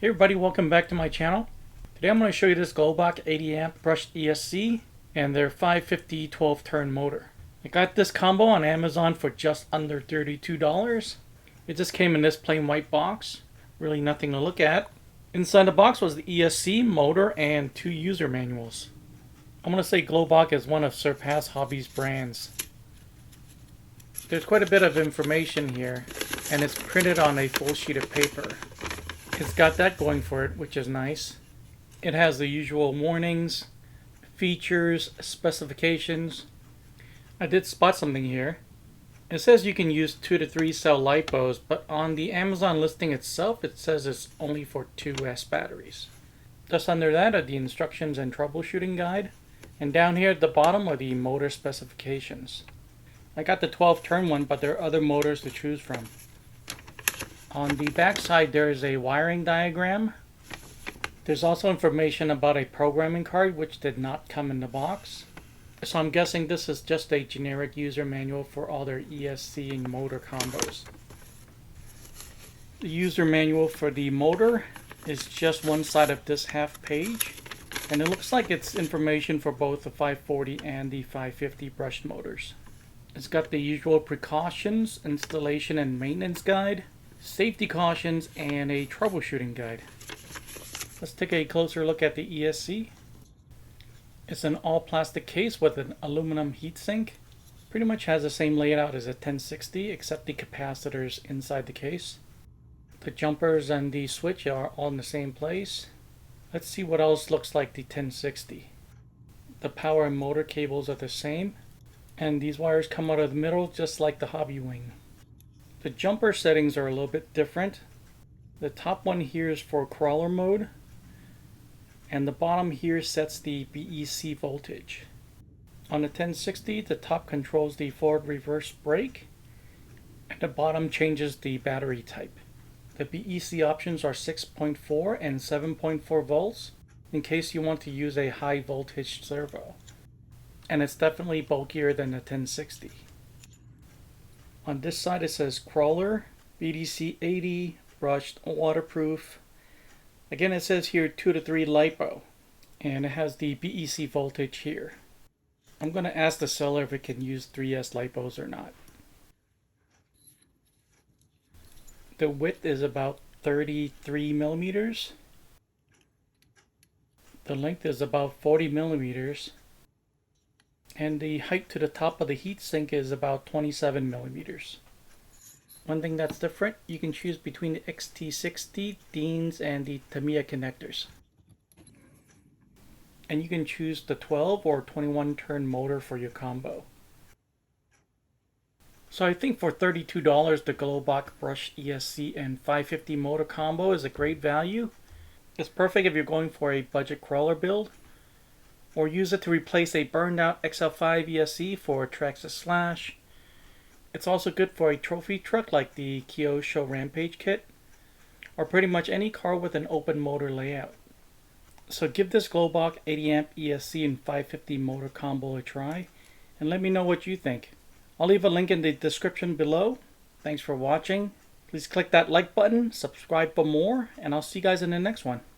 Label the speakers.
Speaker 1: Hey everybody, welcome back to my channel. Today I'm going to show you this GLOBACT 80 amp brushed ESC and their 550 12 turn motor. I got this combo on Amazon for just under $32. It just came in this plain white box. Really nothing to look at. Inside the box was the ESC motor and 2 user manuals. I'm going to say GLOBACT is one of Surpass Hobby's brands. There's quite a bit of information here, and it's printed on a full sheet of paper. It's got that going for it, which is nice. It has the usual warnings, features, specifications. I did spot something here. It says you can use 2 to 3 cell LiPos, but on the Amazon listing itself, it says it's only for 2S batteries. Just under that are the instructions and troubleshooting guide. And down here at the bottom are the motor specifications. I got the 12 turn one, but there are other motors to choose from. On the back side there is a wiring diagram. There's also information about a programming card which did not come in the box. So I'm guessing this is just a generic user manual for all their ESC and motor combos. The user manual for the motor is just one side of this half page. And it looks like it's information for both the 540 and the 550 brushed motors. It's got the usual precautions, installation and maintenance guide, safety cautions, and a troubleshooting guide. Let's take a closer look at the ESC. It's an all plastic case with an aluminum heatsink. Pretty much has the same layout as a 1060 except the capacitors inside the case. The jumpers and the switch are all in the same place. Let's see what else looks like the 1060. The power and motor cables are the same, and these wires come out of the middle just like the Hobby Wing. The jumper settings are a little bit different. The top one here is for crawler mode, and the bottom here sets the BEC voltage. On the 1060, the top controls the forward reverse brake, and the bottom changes the battery type. The BEC options are 6.4 and 7.4 volts in case you want to use a high voltage servo. And it's definitely bulkier than the 1060. On this side it says crawler, BDC 80, brushed, waterproof. Again it says here 2 to 3 LiPo, and it has the BEC voltage here. I'm going to ask the seller if it can use 3S LiPos or not. The width is about 33 millimeters. The length is about 40 millimeters. And the height to the top of the heatsink is about 27 millimeters. One thing that's different, you can choose between the XT60, Deans, and the TAMIYA connectors. And you can choose the 12 or 21 turn motor for your combo. So I think for $32, the GLOBACT brushed ESC and 550 motor combo is a great value. It's perfect if you're going for a budget crawler build, or use it to replace a burned out XL5 ESC for a Traxxas Slash. It's also good for a trophy truck like the Kyosho Rampage kit, or pretty much any car with an open motor layout. So give this GLOBACT 80 amp ESC and 550 motor combo a try, and let me know what you think. I'll leave a link in the description below. Thanks for watching. Please click that like button, subscribe for more, and I'll see you guys in the next one.